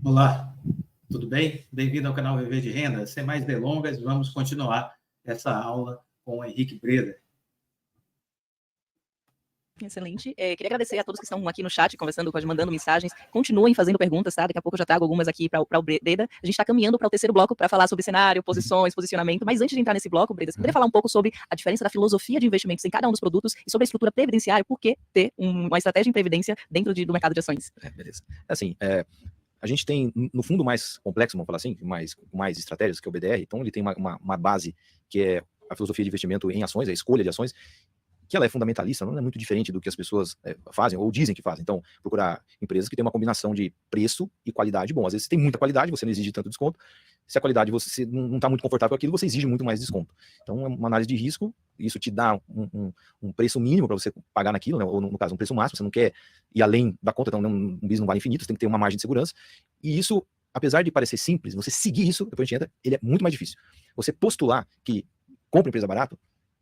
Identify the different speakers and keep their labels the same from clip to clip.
Speaker 1: Olá, tudo bem? Bem-vindo ao canal Viver de Renda. Sem mais delongas, vamos continuar essa aula com o Henrique Breda.
Speaker 2: Excelente. Queria agradecer a todos que estão aqui no chat, conversando, mandando mensagens. Continuem fazendo perguntas, tá? Daqui a pouco eu já trago algumas aqui para o Breda. A gente está caminhando para o terceiro bloco para falar sobre cenário, posições, posicionamento. Mas antes de entrar nesse bloco, Breda, você poderia falar um pouco sobre a diferença da filosofia de investimentos em cada um dos produtos e sobre a estrutura previdenciária, por que ter uma estratégia em previdência dentro do mercado de ações?
Speaker 3: Beleza. Assim, a gente tem, no fundo, mais complexo, vamos falar assim, mais estratégias, que é o BDR. Então, ele tem uma base que é a filosofia de investimento em ações, a escolha de ações, que ela é fundamentalista, não é muito diferente do que as pessoas fazem ou dizem que fazem. Então, procurar empresas que têm uma combinação de preço e qualidade. Bom, às vezes você tem muita qualidade, você não exige tanto desconto. Se a qualidade você não está muito confortável com aquilo, você exige muito mais desconto. Então, é uma análise de risco, isso te dá um preço mínimo para você pagar naquilo, né? Ou no caso, um preço máximo, você não quer ir além da conta, então um bis não vale infinito, você tem que ter uma margem de segurança. E isso, apesar de parecer simples, você seguir isso, depois a gente entra, ele é muito mais difícil. Você postular que compra empresa barato,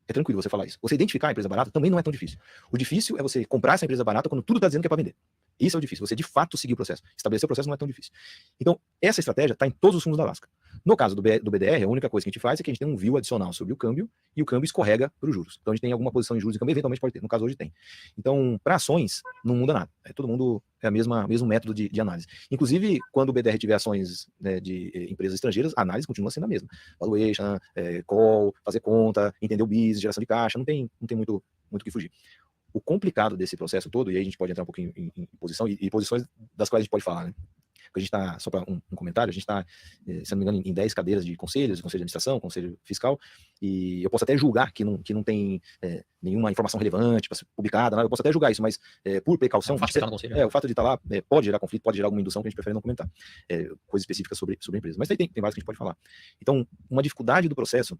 Speaker 3: é tranquilo você falar isso. Você identificar a empresa barata também não é tão difícil. O difícil é você comprar essa empresa barata quando tudo está dizendo que é para vender. Isso é o difícil. Você, de fato, seguir o processo. Estabelecer o processo não é tão difícil. Então, essa estratégia está em todos os fundos da Alaska. No caso do BDR, a única coisa que a gente faz é que a gente tem um view adicional sobre o câmbio e o câmbio escorrega para os juros. Então, a gente tem alguma posição em juros e câmbio, eventualmente pode ter. No caso, hoje tem. Então, para ações, não muda nada. Todo mundo é o mesmo método de análise. Inclusive, quando o BDR tiver ações, né, de empresas estrangeiras, a análise continua sendo a mesma. Valuation, call, fazer conta, entender o bis, geração de caixa, não tem muito o que fugir. O complicado desse processo todo, e aí a gente pode entrar um pouquinho em posição, e posições das quais a gente pode falar, né? Porque a gente está, só para um comentário, a gente está, se não me engano, em 10 cadeiras de conselhos, conselho de administração, conselho fiscal, e eu posso até julgar que não tem nenhuma informação relevante para ser publicada, né? Eu posso até julgar isso, mas por precaução, o fato de estar lá pode gerar conflito, pode gerar alguma indução que a gente prefere não comentar, coisas específicas sobre a empresa. Mas aí tem várias que a gente pode falar. Então, uma dificuldade do processo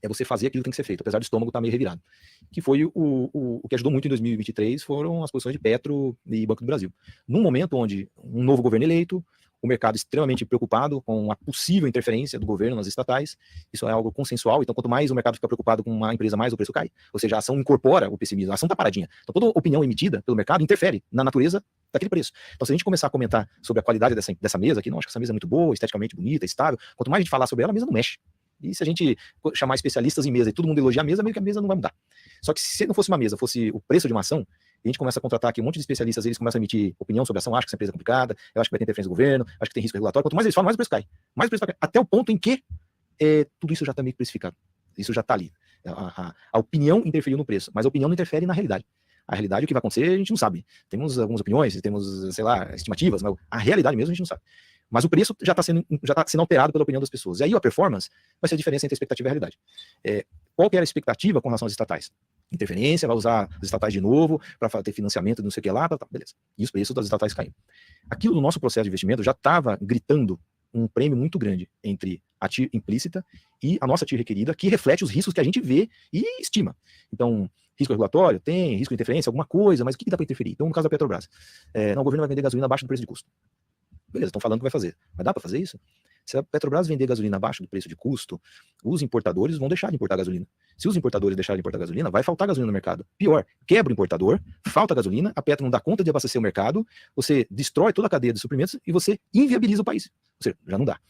Speaker 3: é você fazer aquilo que tem que ser feito, apesar do estômago estar meio revirado. Que foi o que ajudou muito em 2023 foram as posições de Petro e Banco do Brasil. Num momento onde um novo governo eleito, o mercado extremamente preocupado com a possível interferência do governo nas estatais, isso é algo consensual, então quanto mais o mercado fica preocupado com uma empresa, mais o preço cai. Ou seja, a ação incorpora o pessimismo, a ação está paradinha. Então toda opinião emitida pelo mercado interfere na natureza daquele preço. Então se a gente começar a comentar sobre a qualidade dessa mesa aqui, não, acho que essa mesa é muito boa, esteticamente bonita, estável, quanto mais a gente falar sobre ela, a mesa não mexe. E se a gente chamar especialistas em mesa e todo mundo elogiar a mesa, meio que a mesa não vai mudar. Só que se não fosse uma mesa, fosse o preço de uma ação, a gente começa a contratar aqui um monte de especialistas, eles começam a emitir opinião sobre a ação, acho que essa empresa é complicada, eu acho que vai ter interferência do governo, acho que tem risco regulatório. Quanto mais eles falam, mais o preço cai. Mais o preço cai. Até o ponto em que tudo isso já está meio precificado. Isso já está ali. A opinião interferiu no preço, mas a opinião não interfere na realidade. A realidade, o que vai acontecer, a gente não sabe. Temos algumas opiniões, temos, sei lá, estimativas, mas a realidade mesmo a gente não sabe. Mas o preço já está sendo alterado pela opinião das pessoas. E aí a performance vai ser a diferença entre a expectativa e a realidade. Qual que era a expectativa com relação às estatais? Interferência, vai usar as estatais de novo para ter financiamento, não sei o que lá, beleza. E os preços das estatais caíram. Aquilo no nosso processo de investimento já estava gritando um prêmio muito grande entre a TIR implícita e a nossa TIR requerida, que reflete os riscos que a gente vê e estima. Então, risco regulatório, tem, risco de interferência, alguma coisa, mas o que dá para interferir? Então, no caso da Petrobras, o governo vai vender gasolina abaixo do preço de custo. Beleza, estão falando que vai fazer. Mas dá para fazer isso? Se a Petrobras vender gasolina abaixo do preço de custo, os importadores vão deixar de importar gasolina. Se os importadores deixarem de importar gasolina, vai faltar gasolina no mercado. Pior, quebra o importador, falta gasolina, a Petro não dá conta de abastecer o mercado, você destrói toda a cadeia de suprimentos e você inviabiliza o país. Ou seja, já não dá.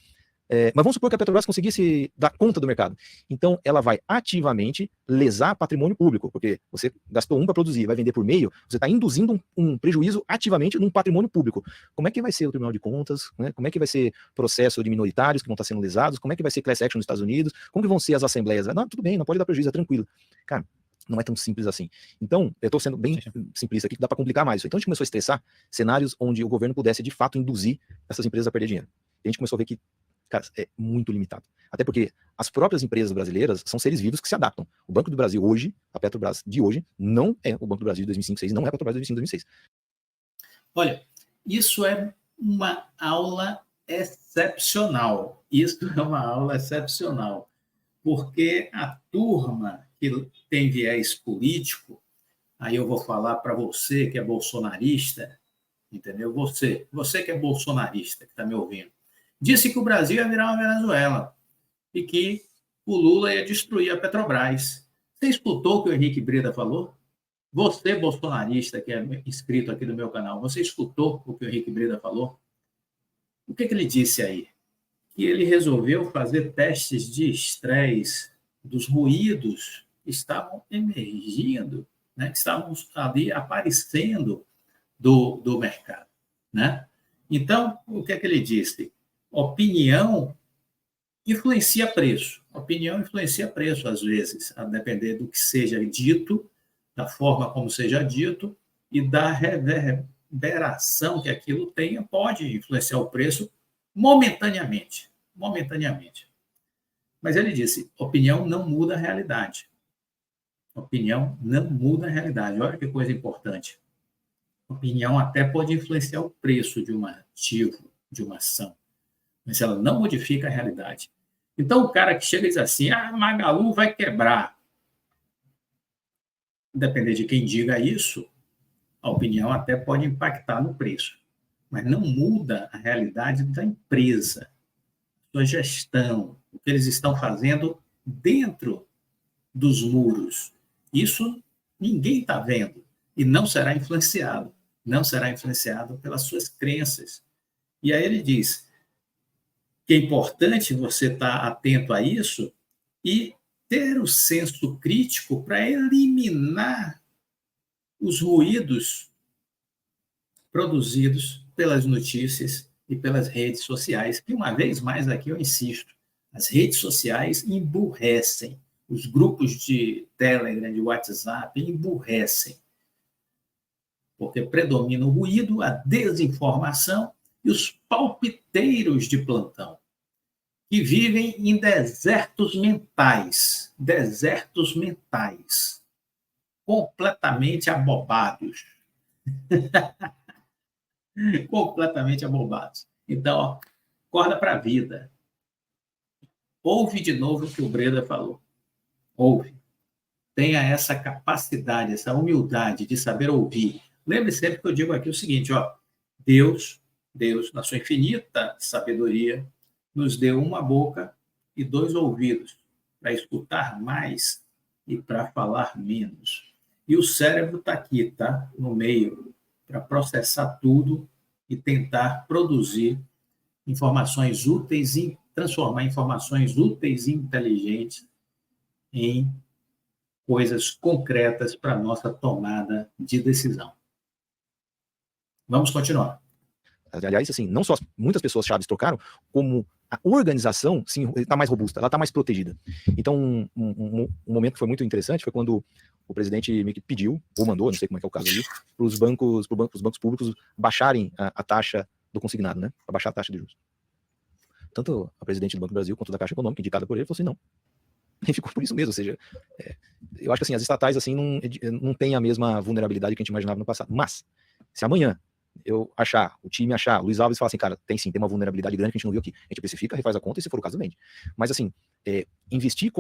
Speaker 3: Mas vamos supor que a Petrobras conseguisse dar conta do mercado. Então, ela vai ativamente lesar patrimônio público, porque você gastou para produzir, vai vender por meio, você está induzindo um prejuízo ativamente num patrimônio público. Como é que vai ser o Tribunal de Contas? Né? Como é que vai ser processo de minoritários que vão estar sendo lesados? Como é que vai ser class action nos Estados Unidos? Como que vão ser as assembleias? Não, tudo bem, não pode dar prejuízo, é tranquilo. Cara, não é tão simples assim. Então, eu estou sendo bem simplista aqui, que dá para complicar mais isso. Então, a gente começou a estressar cenários onde o governo pudesse, de fato, induzir essas empresas a perder dinheiro. E a gente começou a ver que, cara, é muito limitado. Até porque as próprias empresas brasileiras são seres vivos que se adaptam. O Banco do Brasil hoje, a Petrobras de hoje, não é o Banco do Brasil de 2005, 2006, não é a Petrobras de 2005, 2006.
Speaker 1: Olha, isso é uma aula excepcional. Isso é uma aula excepcional. Porque a turma que tem viés político, aí eu vou falar para você que é bolsonarista, entendeu? Você que é bolsonarista, que está me ouvindo, disse que o Brasil ia virar uma Venezuela e que o Lula ia destruir a Petrobras. Você escutou o que o Henrique Breda falou? Você, bolsonarista, que é inscrito aqui no meu canal, você escutou o que o Henrique Breda falou? O que ele disse aí? Que ele resolveu fazer testes de estresse dos ruídos que estavam emergindo, né, que estavam ali aparecendo do mercado. Né? Então, o que ele disse? Opinião influencia preço. Opinião influencia preço, às vezes, a depender do que seja dito, da forma como seja dito e da reverberação que aquilo tenha, pode influenciar o preço momentaneamente. Momentaneamente. Mas ele disse, opinião não muda a realidade. Opinião não muda a realidade. Olha que coisa importante. Opinião até pode influenciar o preço de um ativo, de uma ação, mas ela não modifica a realidade. Então, o cara que chega e diz assim, Magalu vai quebrar. Depender de quem diga isso, a opinião até pode impactar no preço, mas não muda a realidade da empresa, sua gestão, o que eles estão fazendo dentro dos muros. Isso ninguém está vendo e não será influenciado. Não será influenciado pelas suas crenças. E aí ele diz que é importante você estar atento a isso e ter o senso crítico para eliminar os ruídos produzidos pelas notícias e pelas redes sociais, que uma vez mais aqui eu insisto, as redes sociais emburrecem, os grupos de Telegram, de WhatsApp emburrecem, porque predomina o ruído, a desinformação e os palpiteiros de plantão, que vivem em desertos mentais, completamente abobados. Completamente abobados. Então, ó, acorda para a vida. Ouve de novo o que o Breda falou. Ouve. Tenha essa capacidade, essa humildade de saber ouvir. Lembre sempre que eu digo aqui o seguinte, ó, Deus, na sua infinita sabedoria, nos deu uma boca e 2 ouvidos para escutar mais e para falar menos. E o cérebro está aqui, tá? No meio, para processar tudo e tentar produzir informações úteis e transformar informações úteis e inteligentes em coisas concretas para a nossa tomada de decisão. Vamos continuar.
Speaker 3: Aliás, assim, não só muitas pessoas chaves trocaram, como a organização está mais robusta, ela está mais protegida. Então, um momento que foi muito interessante foi quando o presidente me pediu, ou mandou, não sei como é que é o caso aí, para os bancos públicos baixarem a taxa do consignado, né? Para baixar a taxa de juros. Tanto a presidente do Banco do Brasil quanto da Caixa Econômica, indicada por ele, falou assim, não. E ficou por isso mesmo, ou seja, eu acho que assim, as estatais assim, não têm a mesma vulnerabilidade que a gente imaginava no passado. Mas, se amanhã eu achar, o time achar, o Luiz Alves falar assim, cara, tem uma vulnerabilidade grande que a gente não viu aqui, a gente precifica, refaz a conta e se for o caso, vende. Mas assim, investir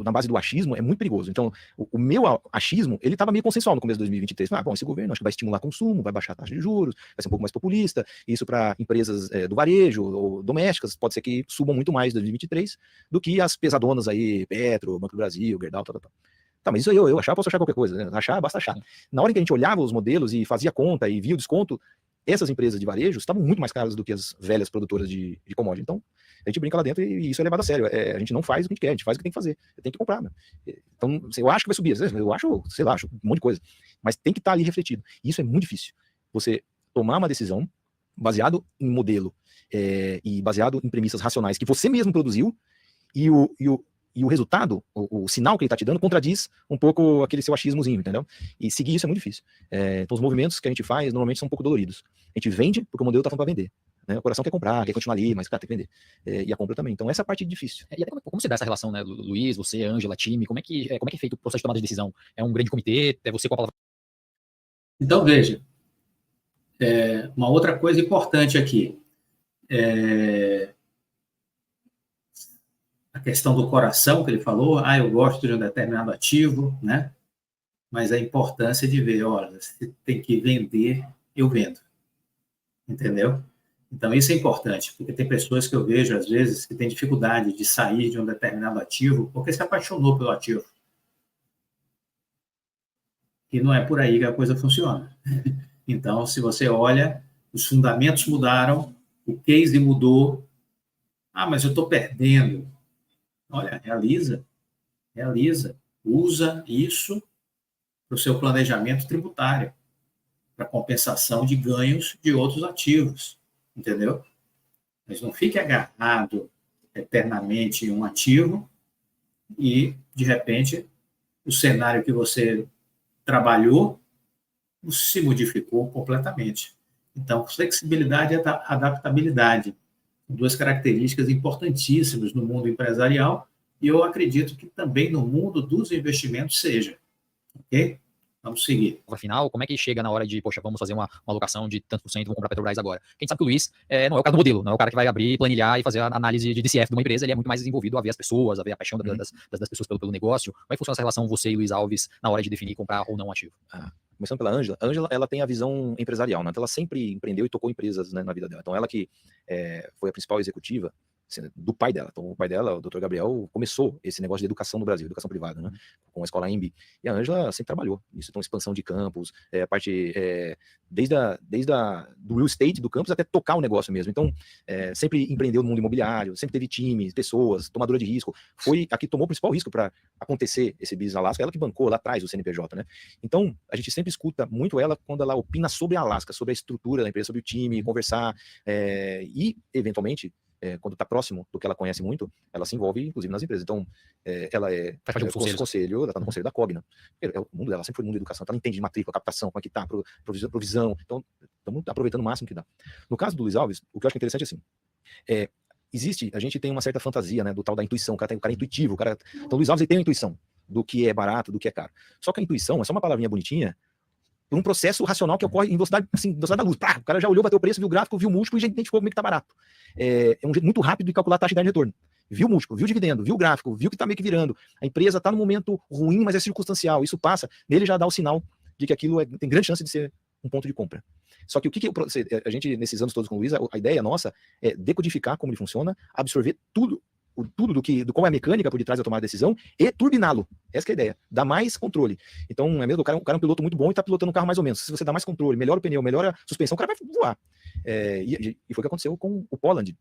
Speaker 3: na base do achismo é muito perigoso. Então, o meu achismo, ele estava meio consensual no começo de 2023. Bom, esse governo acho que vai estimular consumo, vai baixar a taxa de juros, vai ser um pouco mais populista, isso para empresas do varejo ou domésticas, pode ser que subam muito mais em 2023 do que as pesadonas aí, Petro, Banco do Brasil, Gerdau, tal. Tá, mas isso aí eu achar, posso achar qualquer coisa, né? Achar, basta achar. Na hora em que a gente olhava os modelos e fazia conta e via o desconto, essas empresas de varejo estavam muito mais caras do que as velhas produtoras de commodity. Então, a gente brinca lá dentro e isso é levado a sério. A gente não faz o que a gente quer, a gente faz o que tem que fazer. Tem que comprar, né? Então, eu acho que vai subir, eu acho, sei lá, acho um monte de coisa. Mas tem que estar ali refletido. E isso é muito difícil. Você tomar uma decisão baseado em modelo e baseado em premissas racionais que você mesmo produziu e o resultado, o sinal que ele está te dando, contradiz um pouco aquele seu achismozinho, entendeu? E seguir isso é muito difícil. Então, os movimentos que a gente faz, normalmente, são um pouco doloridos. A gente vende porque o modelo está falando para vender. Né? O coração quer comprar, quer continuar ali, mas, cara, tem que vender. E a compra também. Então, essa é a parte difícil.
Speaker 4: E até como se dá essa relação, né, Luiz, você, Ângela, time, como é que é feito o processo de tomada de decisão? É um grande comitê? É você com a palavra?
Speaker 1: Então, veja, uma outra coisa importante aqui, a questão do coração que ele falou, eu gosto de um determinado ativo, né? Mas a importância de ver, olha, se tem que vender, eu vendo. Entendeu? Então, isso é importante, porque tem pessoas que eu vejo, às vezes, que têm dificuldade de sair de um determinado ativo porque se apaixonou pelo ativo. E não é por aí que a coisa funciona. Então, se você olha, os fundamentos mudaram, o case mudou. Ah, mas eu estou perdendo. Olha, realiza, usa isso para o seu planejamento tributário, para compensação de ganhos de outros ativos, entendeu? Mas não fique agarrado eternamente em um ativo e, de repente, o cenário que você trabalhou se modificou completamente. Então, flexibilidade e adaptabilidade, duas características importantíssimas no mundo empresarial, e eu acredito que também no mundo dos investimentos seja. Ok? Vamos seguir.
Speaker 4: Final, como é que chega na hora de, poxa, vamos fazer uma alocação de tantos por cento, vamos comprar Petrobras agora? Quem sabe que o Luiz não é o cara do modelo, não é o cara que vai abrir, planilhar e fazer a análise de DCF de uma empresa, ele é muito mais desenvolvido a ver as pessoas, a ver a paixão das pessoas pelo negócio. Como é que funciona essa relação você e Luiz Alves na hora de definir comprar ou não um ativo?
Speaker 3: Começando pela Ângela. Ângela, ela tem a visão empresarial, né? Então, ela sempre empreendeu e tocou empresas, né, na vida dela. Então, ela que foi a principal executiva do pai dela. Então, o pai dela, o Dr. Gabriel, começou esse negócio de educação no Brasil, educação privada, né? Com a escola EMB. E a Ângela sempre trabalhou nisso. Então, expansão de campus, a parte desde do real estate do campus até tocar o negócio mesmo. Então, sempre empreendeu no mundo imobiliário, sempre teve time, pessoas, tomadora de risco. Foi a que tomou o principal risco para acontecer esse Business Alaska, ela que bancou lá atrás o CNPJ, né? Então, a gente sempre escuta muito ela quando ela opina sobre a Alaska, sobre a estrutura da empresa, sobre o time, conversar, e, eventualmente, quando está próximo do que ela conhece muito, ela se envolve, inclusive, nas empresas. Então, ela conselho, ela está no conselho da Cogna. O mundo dela sempre foi o mundo da educação, então ela entende de matrícula, captação, como é que está, provisão. Então, estamos aproveitando o máximo que dá. No caso do Luiz Alves, o que eu acho que é interessante é assim, a gente tem uma certa fantasia, né, do tal da intuição, o cara é intuitivo, então o Luiz Alves ele tem a intuição do que é barato, do que é caro. Só que a intuição é só uma palavrinha bonitinha, por um processo racional que ocorre em velocidade, assim, velocidade da luz. O cara já olhou, bateu o preço, viu o gráfico, viu o múltiplo e já identificou como é que tá barato. É um jeito muito rápido de calcular a taxa de retorno. Viu o múltiplo, viu o dividendo, viu o gráfico, viu que tá meio que virando. A empresa tá no momento ruim, mas é circunstancial. Isso passa, nele já dá o sinal de que aquilo tem grande chance de ser um ponto de compra. Só que a gente, nesses anos todos com o Luiz, a ideia nossa é decodificar como ele funciona, absorver tudo do qual é a mecânica por detrás da tomada de decisão e turbiná-lo. Essa é a ideia. Dar mais controle. Então, o cara é um piloto muito bom e está pilotando um carro mais ou menos. Se você dá mais controle, melhora o pneu, melhora a suspensão, o cara vai voar. E foi o que aconteceu com o Poland,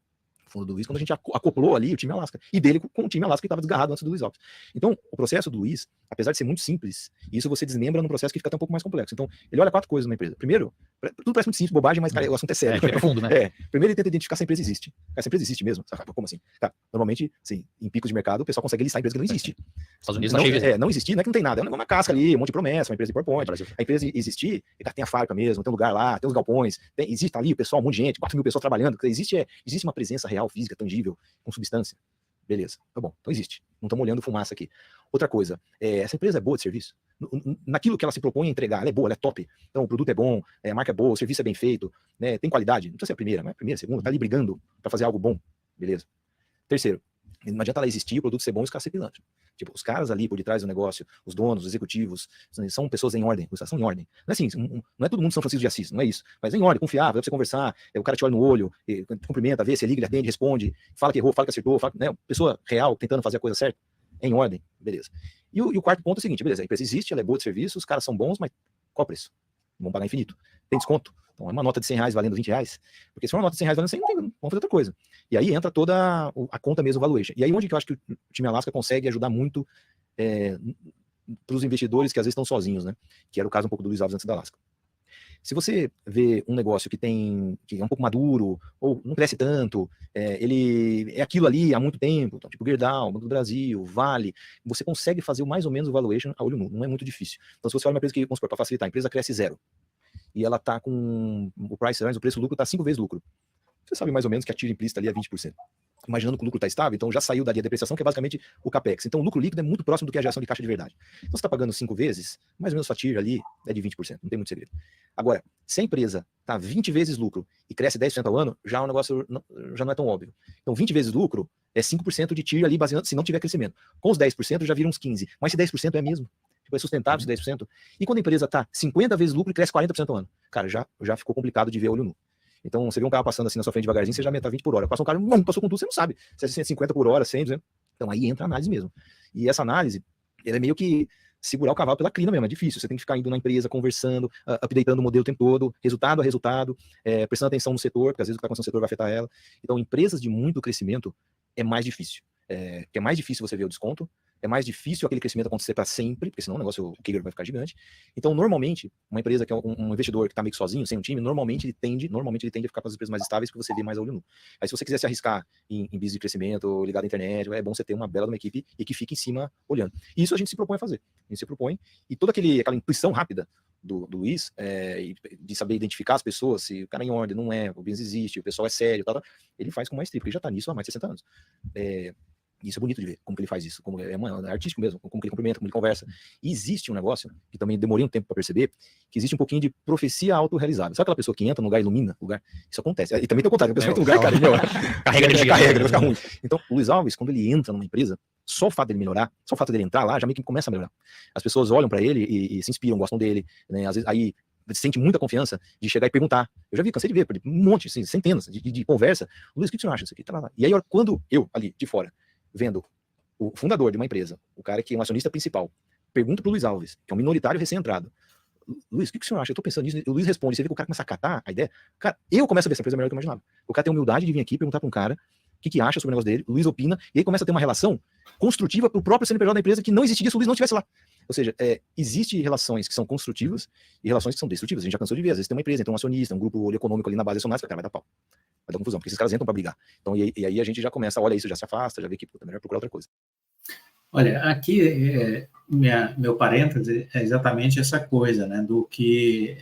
Speaker 3: fundo do Luiz, quando a gente acoplou ali o time Alaska. E dele com o time Alaska que estava desgarrado antes do Luiz Alves. Então, o processo do Luiz, apesar de ser muito simples, isso você desmembra num processo que fica até um pouco mais complexo. Então, ele olha 4 coisas na empresa. Primeiro, tudo parece muito simples, bobagem, mas cara, o assunto é sério.
Speaker 4: É profundo, né?
Speaker 3: Primeiro ele tenta identificar se a empresa existe. Essa empresa existe mesmo? Como assim? Tá, normalmente, sim, em picos de mercado, o pessoal consegue listar a empresa que não existe.
Speaker 4: Estados Unidos
Speaker 3: não existir, não é que não tem nada, é uma casca ali, um monte de promessa, uma empresa de PowerPoint. A empresa existir, tem a fábrica mesmo, tem um lugar lá, tem os galpões, existe ali o pessoal, um monte de gente, 4 mil pessoas trabalhando. Existe uma presença real, física, tangível, com substância. Beleza, tá bom, então existe. Não estamos olhando fumaça aqui. Outra coisa, essa empresa é boa de serviço? Naquilo que ela se propõe a entregar, ela é boa, ela é top. Então o produto é bom, a marca é boa, o serviço é bem feito, né, tem qualidade. Não precisa ser a primeira, mas a primeira, a segunda, tá ali brigando para fazer algo bom. Beleza. Terceiro, não adianta ela existir, o produto ser bom e os caras ser pilantra. Tipo, os caras ali por detrás do negócio, os donos, os executivos, são pessoas em ordem, são em ordem. Não é assim, não é todo mundo São Francisco de Assis, não é isso. Mas é em ordem, confiável, dá pra você conversar, o cara te olha no olho, cumprimenta, vê, você liga, ele atende, responde, fala que errou, fala que acertou, né, pessoa real, tentando fazer a coisa certa, é em ordem, beleza. E o quarto ponto é o seguinte, beleza, a empresa existe, ela é boa de serviço, os caras são bons, mas qual o preço? Vão pagar infinito. Tem desconto? Então é uma nota de R$100 valendo R$20, porque se for uma nota de R$100 valendo 100, vamos fazer outra coisa. E aí entra toda a conta mesmo, o valuation. E aí onde que eu acho que o time Alaska consegue ajudar muito para os investidores que às vezes estão sozinhos, né? Que era o caso um pouco do Luiz Alves antes da Alaska. Se você vê um negócio que é um pouco maduro, ou não cresce tanto, ele é aquilo ali há muito tempo, então, tipo Gerdau, Banco do Brasil, Vale, você consegue fazer mais ou menos o valuation a olho nu, não é muito difícil. Então se você olha uma empresa que, vamos supor, para facilitar, a empresa cresce 0, e ela está com o price earnings, o preço-lucro está 5 vezes lucro. Você sabe mais ou menos que a tira implícita ali é 20%. Imaginando que o lucro está estável, então já saiu dali a depreciação, que é basicamente o CAPEX. Então o lucro líquido é muito próximo do que a geração de caixa de verdade. Então você está pagando 5 vezes, mais ou menos sua tira ali é de 20%, não tem muito segredo. Agora, se a empresa está 20 vezes lucro e cresce 10% ao ano, já o negócio já não é tão óbvio. Então 20 vezes lucro é 5% de tira ali, baseando, se não tiver crescimento. Com os 10% já viram uns 15%. Mas se 10% é mesmo? Tipo, é sustentável esse 10%? E quando a empresa está 50 vezes lucro e cresce 40% ao ano? Cara, já ficou complicado de ver a olho nu. Então, você vê um carro passando assim na sua frente devagarzinho, você já meta 20 por hora. Passa um carro, passou com tudo, você não sabe. Se é 150 por hora, 100, 200. Então, aí entra a análise mesmo. E essa análise, ela é meio que segurar o cavalo pela crina mesmo, é difícil. Você tem que ficar indo na empresa, conversando, updatando o modelo o tempo todo, resultado a resultado, prestando atenção no setor, porque às vezes o que está acontecendo no setor vai afetar ela. Então, empresas de muito crescimento é mais difícil. Porque é mais difícil você ver o desconto, é mais difícil aquele crescimento acontecer para sempre, porque senão o negócio, o CAGR vai ficar gigante. Então, normalmente, uma empresa que é um investidor que está meio que sozinho, sem um time, normalmente ele tende a ficar com as empresas mais estáveis, porque você vê mais a olho nu. Aí, se você quiser se arriscar em business de crescimento, ligado à internet, é bom você ter uma bela uma equipe e que fique em cima olhando. E isso a gente se propõe a fazer. A gente se propõe, e toda aquela intuição rápida do Luiz, de saber identificar as pessoas, se o cara é em ordem, não é, o business existe, o pessoal é sério, tal, ele faz com maestria, porque ele já está nisso há mais de 60 anos. Isso é bonito de ver, como que ele faz isso, como é artístico mesmo, como que ele cumprimenta, como ele conversa. E existe um negócio, que também demorei um tempo para perceber, que existe um pouquinho de profecia autorrealizável. Sabe aquela pessoa que entra no lugar e ilumina o lugar? Isso acontece. E também tem o contrário, a pessoa entra no lugar, cara, carrega energia, vai ficar ruim. Então, o Luiz Alves, quando ele entra numa empresa, só o fato dele melhorar, só o fato dele entrar lá, já meio que começa a melhorar. As pessoas olham para ele e se inspiram, gostam dele, né? Às vezes, aí sente muita confiança de chegar e perguntar. Eu já vi, cansei de ver, um monte, assim, centenas de conversa. Luiz, o que você acha disso aqui? E aí, quando eu, ali, de fora, vendo o fundador de uma empresa, o cara que é um acionista principal, pergunta pro Luiz Alves, que é um minoritário recém-entrado, Luiz, o que o senhor acha? Eu tô pensando nisso. O Luiz responde, você vê que o cara começa a catar a ideia. Cara, eu começo a ver essa empresa melhor do que eu imaginava. O cara tem humildade de vir aqui perguntar pra um cara o que acha sobre o negócio dele, o Luiz opina, e aí começa a ter uma relação construtiva pro próprio CNPJ da empresa que não existiria se o Luiz não estivesse lá. Ou seja, existe relações que são construtivas e relações que são destrutivas. A gente já cansou de ver. Às vezes tem uma empresa, tem um acionista, um grupo econômico ali na base acionária, cara, vai dar pau. Vai dar confusão, porque esses caras entram pra brigar. Então, e aí a gente já começa, olha isso, já se afasta, já vê que puta, melhor procurar outra coisa.
Speaker 1: Olha, aqui meu parêntese é exatamente essa coisa, né, do que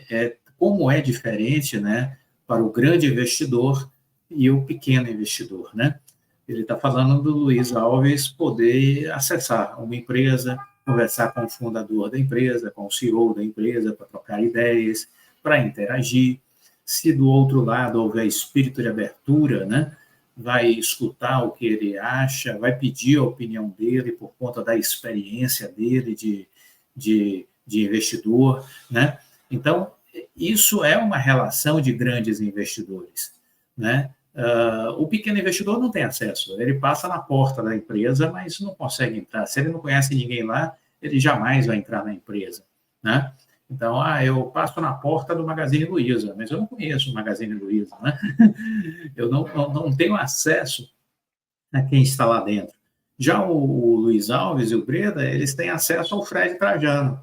Speaker 1: como é diferente, né, para o grande investidor e o pequeno investidor, né? Ele está falando do Luiz Alves poder acessar uma empresa, conversar com o fundador da empresa, com o CEO da empresa, para trocar ideias, para interagir. Se do outro lado houver espírito de abertura, né, vai escutar o que ele acha, vai pedir a opinião dele por conta da experiência dele de investidor, né? Então, isso é uma relação de grandes investidores, né? O pequeno investidor não tem acesso, ele passa na porta da empresa, mas não consegue entrar. Se ele não conhece ninguém lá, ele jamais vai entrar na empresa, né? Então, eu passo na porta do Magazine Luiza, mas eu não conheço o Magazine Luiza, né? Eu não tenho acesso a quem está lá dentro. Já o Luiz Alves e o Breda, eles têm acesso ao Fred Trajano,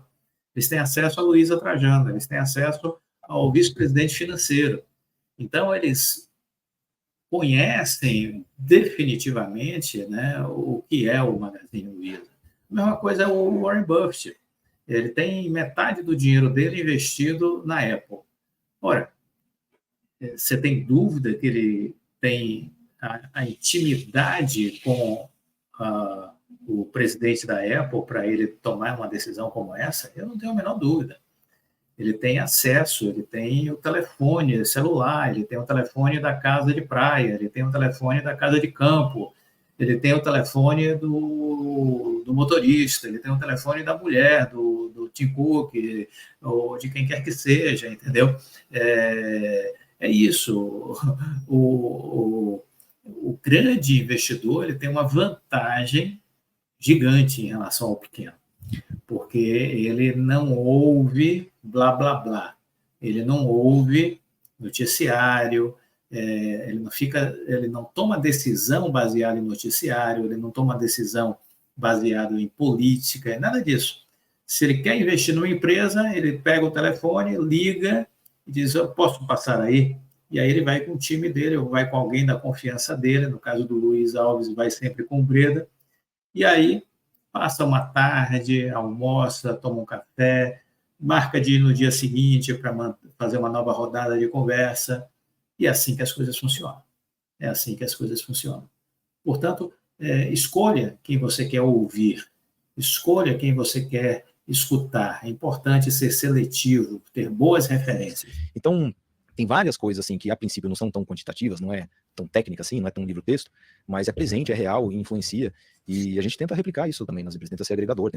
Speaker 1: eles têm acesso à Luísa Trajano, eles têm acesso ao vice-presidente financeiro. Então, eles conhecem definitivamente, né, o que é o Magazine Luiza. A mesma coisa é o Warren Buffett. Ele tem metade do dinheiro dele investido na Apple. Ora, você tem dúvida que ele tem a intimidade com o presidente da Apple para ele tomar uma decisão como essa? Eu não tenho a menor dúvida. Ele tem acesso, ele tem o telefone celular, ele tem o telefone da casa de praia, ele tem o telefone da casa de campo, ele tem o telefone do motorista, ele tem o telefone da mulher, do Tim Cook, ou de quem quer que seja, entendeu? É isso. O grande investidor ele tem uma vantagem gigante em relação ao pequeno, porque ele não ouve blá, blá, blá. Ele não ouve noticiário, ele não toma decisão baseada em noticiário, ele não toma decisão baseada em política, nada disso. Se ele quer investir numa empresa, ele pega o telefone, liga e diz, eu posso passar aí? E aí ele vai com o time dele, ou vai com alguém da confiança dele, no caso do Luiz Alves, vai sempre com o Breda, e aí passa uma tarde, almoça, toma um café, marca de ir no dia seguinte para fazer uma nova rodada de conversa, e é assim que as coisas funcionam. É assim que as coisas funcionam. Portanto, escolha quem você quer ouvir, escolha quem você quer escutar. É importante ser seletivo, ter boas referências.
Speaker 3: Então, tem várias coisas assim que a princípio não são tão quantitativas, não é tão técnica assim, não é tão livro-texto, mas é presente, é real e influencia. E a gente tenta replicar isso também nas empresas, tenta ser agregador,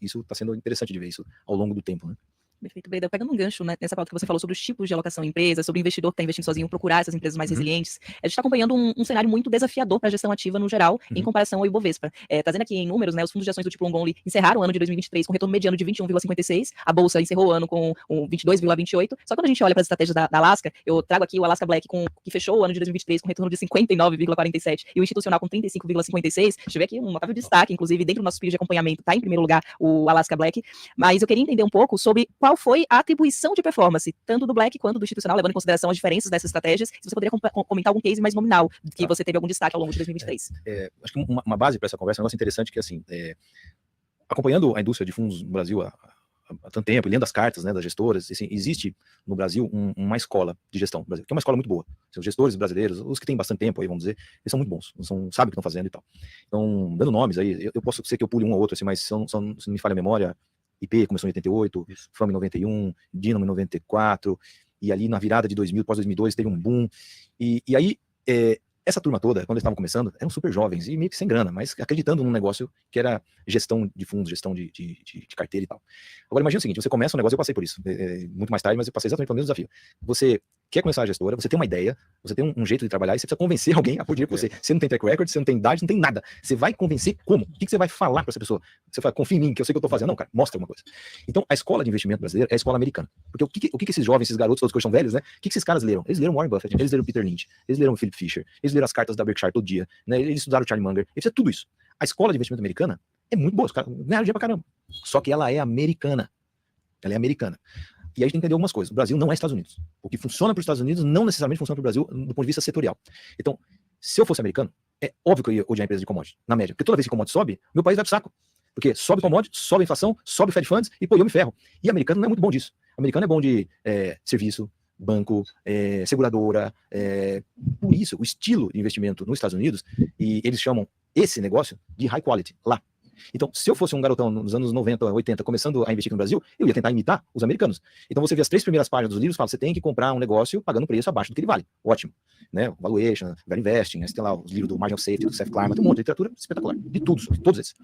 Speaker 3: isso está sendo interessante de ver isso ao longo do tempo, né?
Speaker 2: Perfeito, Breda. Pegando um gancho, né, nessa pauta que você falou sobre os tipos de alocação em empresas, sobre o investidor que está investindo sozinho, procurar essas empresas mais resilientes, a gente está acompanhando um cenário muito desafiador para a gestão ativa no geral, em comparação ao Ibovespa. Trazendo aqui em números, né, os fundos de ações do tipo long only encerraram o ano de 2023 com retorno mediano de 21,56, a bolsa encerrou o ano com 22,28, só que quando a gente olha para as estratégias da Alaska, eu trago aqui o Alaska Black, que fechou o ano de 2023 com retorno de 59,47 e o institucional com 35,56, deixa eu ver aqui um notável destaque, inclusive dentro do nosso speed de acompanhamento está em primeiro lugar o Alaska Black, mas eu queria entender um pouco sobre qual foi a atribuição de performance, tanto do Black quanto do institucional, levando em consideração as diferenças dessas estratégias. Se você poderia comentar algum case mais nominal, que você teve algum destaque ao longo de 2023.
Speaker 3: Acho que uma base para essa conversa é um negócio interessante, que assim, acompanhando a indústria de fundos no Brasil há tanto tempo, lendo as cartas, né, das gestoras, assim, existe no Brasil uma escola de gestão no Brasil, que é uma escola muito boa. Os gestores brasileiros, os que têm bastante tempo aí, vamos dizer, eles são muito bons, sabem o que estão fazendo e tal. Então, dando nomes aí, eu posso ser que eu pule um ou outro, assim, mas se não me falha a memória, IP começou em 88, FAM em 91, Dynamo em 94, e ali na virada de 2000, pós-2002, teve um boom. E aí, essa turma toda, quando eles estavam começando, eram super jovens e meio que sem grana, mas acreditando num negócio que era gestão de fundos, gestão de carteira e tal. Agora, imagina o seguinte, você começa um negócio, eu passei por isso, muito mais tarde, mas eu passei exatamente pelo mesmo desafio. Você quer começar a gestora, você tem uma ideia, você tem um jeito de trabalhar e você precisa convencer alguém a pôr dinheiro com você. Você não tem track record, você não tem idade, não tem nada. Você vai convencer como? O que você vai falar para essa pessoa? Você fala, confia em mim, que eu sei o que eu tô fazendo. Não, cara, mostra alguma coisa. Então, a escola de investimento brasileira é a escola americana. Porque o que esses jovens, esses garotos, todos que são velhos, né? O que esses caras leram? Eles leram Warren Buffett, eles leram Peter Lynch, eles leram Philip Fisher, eles leram as cartas da Berkshire todo dia, né? Eles estudaram Charlie Munger, eles fizeram tudo isso. A escola de investimento americana é muito boa, os caras ganharam dinheiro pra caramba. Só que ela é americana. Ela é americana. E aí a gente tem que entender algumas coisas. O Brasil não é Estados Unidos. O que funciona para os Estados Unidos não necessariamente funciona para o Brasil do ponto de vista setorial. Então, se eu fosse americano, é óbvio que eu ia odiar a empresa de commodity, na média. Porque toda vez que commodity sobe, meu país vai pro saco. Porque sobe commodity, sobe a inflação, sobe o Fed Funds, e pô, eu me ferro. E americano não é muito bom disso. Americano é bom de serviço, banco, seguradora. Por isso, o estilo de investimento nos Estados Unidos, e eles chamam esse negócio de high quality, lá. Então, se eu fosse um garotão nos anos 90, 80, começando a investir aqui no Brasil, eu ia tentar imitar os americanos. Então, você vê as 3 primeiras páginas dos livros, fala, você tem que comprar um negócio pagando preço abaixo do que ele vale. Ótimo. Né? Valuation, Value Investing, você tem lá os livros do Margin of Safety, do Seth Klarman, tem um monte de literatura espetacular, de tudo, todos esses.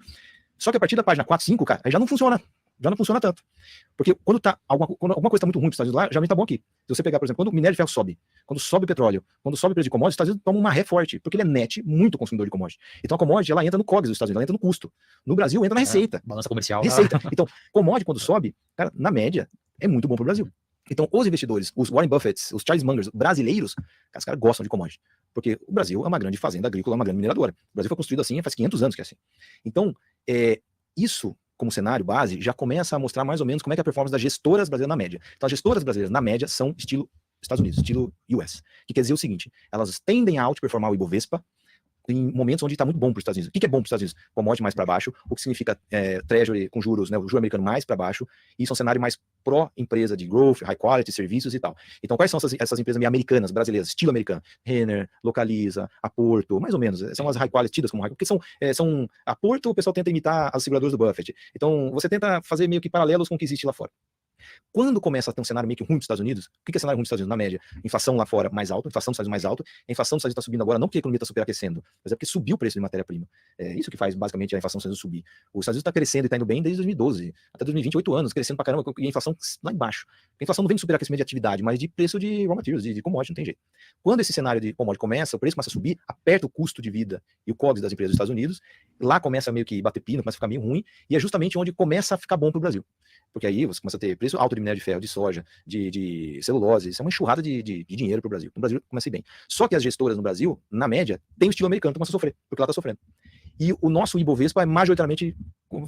Speaker 3: Só que a partir da página 4, 5, cara, aí já não funciona. Já não funciona tanto. Porque quando alguma coisa está muito ruim para os Estados Unidos lá, geralmente está bom aqui. Se você pegar, por exemplo, quando o minério de ferro sobe, quando sobe o petróleo, quando sobe o preço de commodities, os Estados Unidos tomam uma ré forte, porque ele é net muito consumidor de commodity. Então a commodity, ela entra no COGS dos Estados Unidos, ela entra no custo. No Brasil, entra na receita.
Speaker 4: Balança comercial.
Speaker 3: Receita. Então, commodity, quando sobe, cara, na média, é muito bom para o Brasil. Então, os investidores, os Warren Buffett, os Charles Mungers brasileiros, os caras gostam de commodity. Porque o Brasil é uma grande fazenda agrícola, uma grande mineradora. O Brasil foi construído assim faz 500 anos que é assim. Então, isso, como cenário base, já começa a mostrar mais ou menos como é que é a performance das gestoras brasileiras na média. Então, as gestoras brasileiras, na média, são estilo Estados Unidos, estilo US. Que quer dizer o seguinte, elas tendem a outperformar o Ibovespa em momentos onde está muito bom para os Estados Unidos. O que é bom para os Estados Unidos? Commodity mais para baixo, o que significa treasury com juros, né, o juro americano mais para baixo, e isso é um cenário mais pró-empresa de growth, high quality, serviços e tal. Então, quais são essas empresas americanas, brasileiras, estilo americano? Renner, Localiza, Aporto, mais ou menos. São as high quality, tidas como high quality, porque são Aporto, o pessoal tenta imitar as seguradoras do Buffett. Então, você tenta fazer meio que paralelos com o que existe lá fora. Quando começa a ter um cenário meio que ruim dos Estados Unidos, o que é cenário ruim dos Estados Unidos? Na média, inflação lá fora mais alta, inflação dos Estados Unidos mais alta, a inflação dos Estados Unidos está subindo agora não porque a economia está superaquecendo, mas é porque subiu o preço de matéria-prima. É isso que faz basicamente a inflação dos Estados Unidos subir. Os Estados Unidos está crescendo e está indo bem desde 2012, até 2020, 8 anos, crescendo pra caramba, e a inflação lá embaixo. A inflação não vem de superaquecimento de atividade, mas de preço de raw materials, de commodity, não tem jeito. Quando esse cenário de commodity começa, o preço começa a subir, aperta o custo de vida e o COGS das empresas dos Estados Unidos, lá começa meio que bater pino, começa a ficar meio ruim, e é justamente onde começa a ficar bom para o Brasil. Porque aí você começa a ter preço alto de minério de ferro, de soja, de celulose, isso é uma enxurrada de dinheiro para o Brasil. No Brasil começa a ir bem. Só que as gestoras no Brasil, na média, tem o estilo americano, então começa a sofrer, porque lá está sofrendo. E o nosso Ibovespa é majoritariamente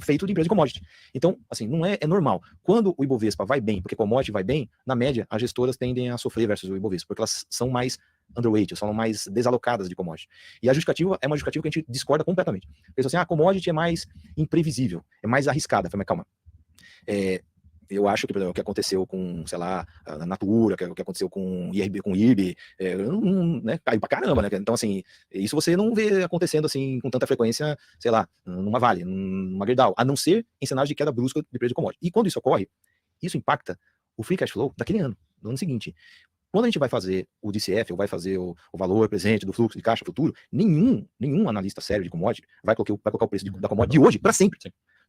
Speaker 3: feito de empresa de commodity. Então, assim, não é normal. Quando o Ibovespa vai bem, porque commodity vai bem, na média, as gestoras tendem a sofrer versus o Ibovespa, porque elas são mais underweight, são mais desalocadas de commodity. E a justificativa é uma justificativa que a gente discorda completamente. Porque assim, commodity é mais imprevisível, é mais arriscada. Eu falei, mas calma. Eu acho que, por exemplo, o que aconteceu com, sei lá, a Natura, o que aconteceu com IRB, com IRB, né, caiu pra caramba, né? Então, assim, isso você não vê acontecendo, assim, com tanta frequência, sei lá, numa Vale, numa Gerdau, a não ser em cenários de queda brusca de preço de commodity. E quando isso ocorre, isso impacta o free cash flow daquele ano, no ano seguinte. Quando a gente vai fazer o DCF, ou vai fazer o valor presente do fluxo de caixa futuro, nenhum analista sério de commodity vai colocar o preço da commodity de hoje para sempre.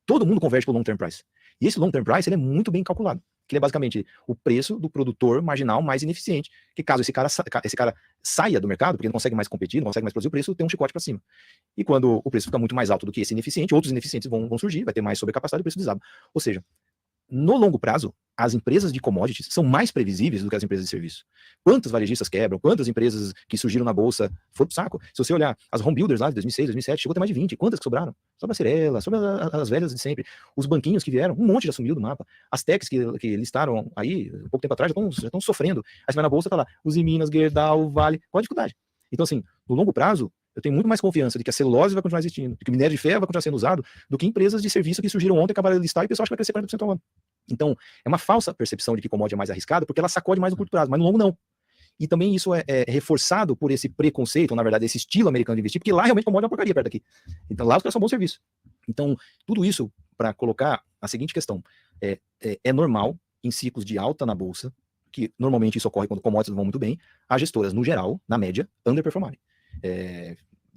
Speaker 3: todo mundo converte para o long term price. E esse long term price ele é muito bem calculado. Que ele é basicamente o preço do produtor marginal mais ineficiente, que caso esse cara saia do mercado, porque ele não consegue mais competir, não consegue mais produzir, o preço tem um chicote para cima. E quando o preço fica muito mais alto do que esse ineficiente, outros ineficientes vão surgir, vai ter mais sobrecapacidade e o preço desaba. Ou seja, no longo prazo, as empresas de commodities são mais previsíveis do que as empresas de serviço. Quantas varejistas quebram, quantas empresas que surgiram na bolsa foram pro saco. Se você olhar as home builders lá de 2006, 2007, chegou a ter mais de 20. Quantas que sobraram? Sobra a Cirela, sobra as velhas de sempre. Os banquinhos que vieram, um monte já sumiu do mapa. As techs que listaram aí, um pouco tempo atrás, já estão sofrendo. Aí você vai na bolsa, tá lá, os Minas, Gerdau, Vale, qual a dificuldade? Então, assim, no longo prazo, eu tenho muito mais confiança de que a celulose vai continuar existindo, de que o minério de ferro vai continuar sendo usado, do que empresas de serviço que surgiram ontem, acabaram de listar e o pessoal acha que vai crescer 40% ao ano. Então, é uma falsa percepção de que commodity é mais arriscada, porque ela sacode mais no curto prazo, mas no longo não. E também isso é reforçado por esse preconceito, ou na verdade, esse estilo americano de investir, porque lá realmente commodity é uma porcaria perto daqui. Então, lá os caras são bons serviços. Então, tudo isso para colocar a seguinte questão. É normal, em ciclos de alta na bolsa, que normalmente isso ocorre quando commodities vão muito bem, as gestoras, no geral, na média, underperformarem.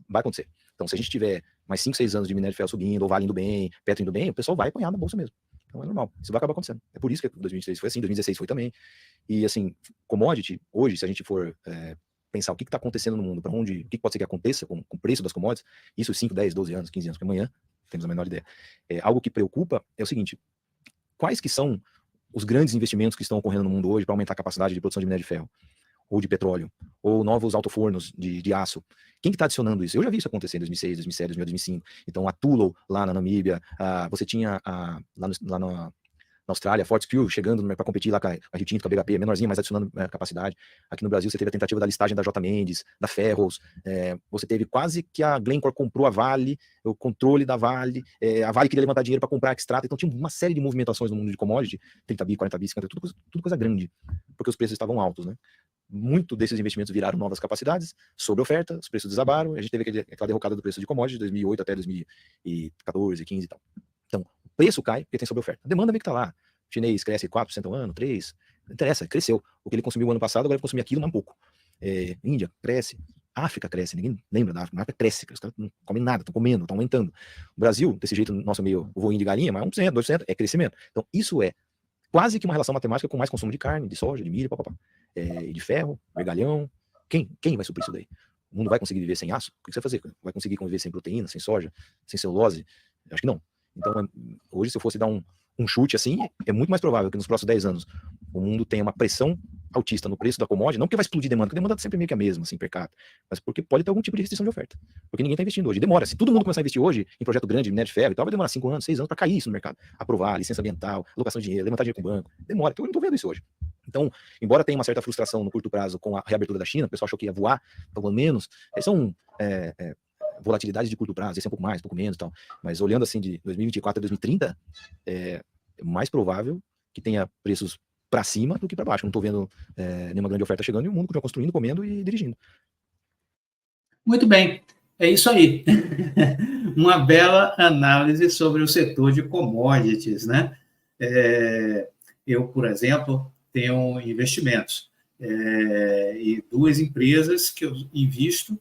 Speaker 3: Vai acontecer. Então, se a gente tiver mais 5, 6 anos de minério de ferro subindo, ou Vale indo bem, Petro indo bem, o pessoal vai apanhar na bolsa mesmo. Então é normal. Isso vai acabar acontecendo. É por isso que 2023 foi assim, 2016 foi também. E assim, commodity, hoje, se a gente for pensar o que está acontecendo no mundo, para onde, o que pode ser que aconteça com o preço das commodities, isso 5, 10, 12 anos, 15 anos, porque amanhã temos a menor ideia. Algo que preocupa é o seguinte, quais que são os grandes investimentos que estão ocorrendo no mundo hoje para aumentar a capacidade de produção de minério de ferro? Ou de petróleo, ou novos autofornos de aço. Quem que está adicionando isso? Eu já vi isso acontecer em 2006, 2007, 2005. Então, a Tullow, lá na Namíbia, você tinha lá na Austrália, Fortescue chegando para competir lá com a Rio Tinto, com a BHP, menorzinha, mas adicionando capacidade. Aqui no Brasil, você teve a tentativa da listagem da J. Mendes, da Ferros, você teve quase que a Glencore comprou a Vale, o controle da Vale, a Vale queria levantar dinheiro para comprar a Xstrata, então tinha uma série de movimentações no mundo de commodity, 30 bi, 40 bi, 50, tudo coisa grande, porque os preços estavam altos, né? Muito desses investimentos viraram novas capacidades, sobre oferta, os preços desabaram, a gente teve aquela derrocada do preço de commodities de 2008 até 2014, 15 e tal. Então, o preço cai porque tem sobre oferta. A demanda vem que tá lá. O chinês cresce 4% ao ano, 3%, não interessa, cresceu. O que ele consumiu o ano passado, agora vai consumir aquilo, mas um pouco. Índia cresce, África cresce, ninguém lembra da África, a África cresce, os caras não comem nada, estão comendo, estão aumentando. O Brasil, desse jeito, nosso meio voinho de galinha, mas 1%, 2% é crescimento. Então, isso é quase que uma relação matemática com mais consumo de carne, de soja, de milho, de ferro, vergalhão. Quem vai suprir isso daí? O mundo vai conseguir viver sem aço? O que você vai fazer? Vai conseguir conviver sem proteína, sem soja, sem celulose? Eu acho que não. Então, hoje, se eu fosse dar um chute assim, é muito mais provável que nos próximos 10 anos o mundo tenha uma pressão altista no preço da commodity, não porque vai explodir demanda, porque a demanda é sempre meio que a mesma, assim, per capita, mas porque pode ter algum tipo de restrição de oferta. Porque ninguém está investindo hoje. Demora. Se todo mundo começar a investir hoje em projeto grande, minério de ferro e tal, vai demorar 5 anos, 6 anos para cair isso no mercado. Aprovar, licença ambiental, alocação de dinheiro, levantar dinheiro com o banco. Demora. Então eu não estou vendo isso hoje. Então, embora tenha uma certa frustração no curto prazo com a reabertura da China, o pessoal achou que ia voar, está voando menos, são volatilidades de curto prazo, esse é um pouco mais, um pouco menos e tal. Mas olhando assim de 2024 a 2030, é mais provável que tenha preços para cima do que para baixo. Não estou vendo nenhuma grande oferta chegando e o mundo continua construindo, comendo e dirigindo.
Speaker 1: Muito bem, é isso aí. Uma bela análise sobre o setor de commodities, né? Eu, por exemplo, tenho investimentos e 2 empresas que eu invisto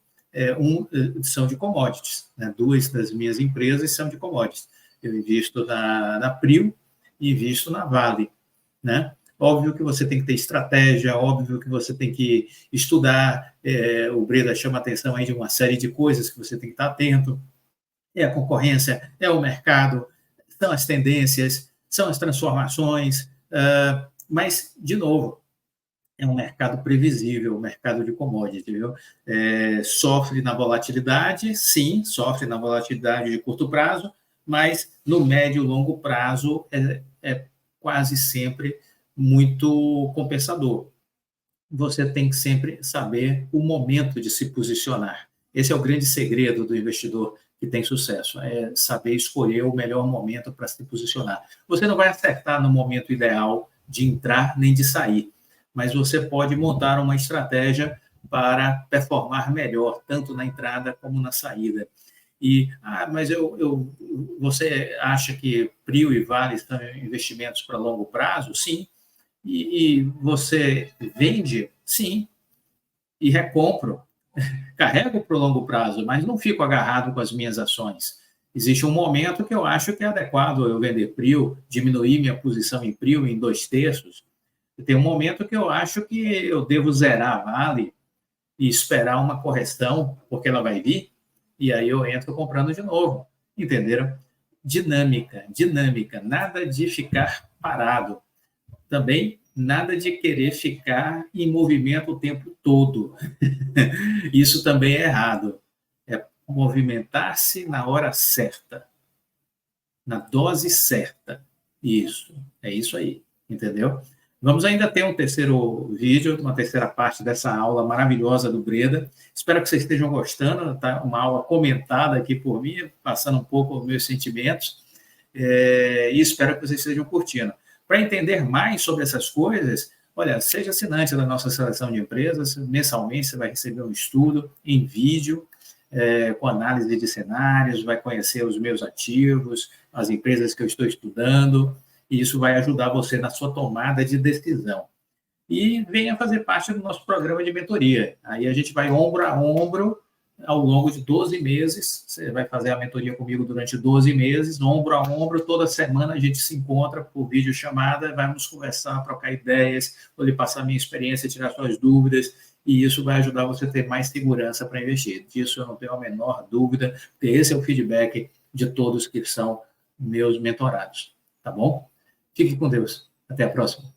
Speaker 1: são de commodities, né? 2 das minhas empresas são de commodities. Eu invisto na Prio e invisto na Vale, né? Óbvio que você tem que ter estratégia, óbvio que você tem que estudar, o Breda chama a atenção aí de uma série de coisas que você tem que estar atento, a concorrência, o mercado, são as tendências, são as transformações, mas, de novo, é um mercado previsível, o mercado de commodity, viu? Sofre na volatilidade, sim, sofre na volatilidade de curto prazo, mas no médio e longo prazo é quase sempre muito compensador. Você tem que sempre saber o momento de se posicionar. Esse é o grande segredo do investidor que tem sucesso, é saber escolher o melhor momento para se posicionar. Você não vai acertar no momento ideal de entrar nem de sair, mas você pode montar uma estratégia para performar melhor, tanto na entrada como na saída. Mas você acha que Prio e Vale são investimentos para longo prazo? Sim. E você vende? Sim. E recompro. Carrego para o longo prazo, mas não fico agarrado com as minhas ações. Existe um momento que eu acho que é adequado eu vender PRIO, diminuir minha posição em PRIO em 2/3. E tem um momento que eu acho que eu devo zerar a Vale e esperar uma correção, porque ela vai vir, e aí eu entro comprando de novo. Entenderam? Dinâmica, dinâmica, nada de ficar parado. Também nada de querer ficar em movimento o tempo todo. Isso também é errado. É movimentar-se na hora certa, na dose certa. Isso, é isso aí, entendeu? Vamos ainda ter um terceiro vídeo, uma terceira parte dessa aula maravilhosa do Breda. Espero que vocês estejam gostando, tá? Uma aula comentada aqui por mim, passando um pouco os meus sentimentos, e espero que vocês estejam curtindo. Para entender mais sobre essas coisas, olha, seja assinante da nossa seleção de empresas, mensalmente você vai receber um estudo em vídeo, com análise de cenários, vai conhecer os meus ativos, as empresas que eu estou estudando, e isso vai ajudar você na sua tomada de decisão. E venha fazer parte do nosso programa de mentoria. Aí a gente vai ombro a ombro ao longo de 12 meses. Você vai fazer a mentoria comigo durante 12 meses, ombro a ombro, toda semana a gente se encontra por videochamada, vamos conversar, trocar ideias, vou lhe passar a minha experiência, tirar suas dúvidas, e isso vai ajudar você a ter mais segurança para investir. Disso eu não tenho a menor dúvida, porque esse é o feedback de todos que são meus mentorados. Tá bom? Fique com Deus. Até a próxima.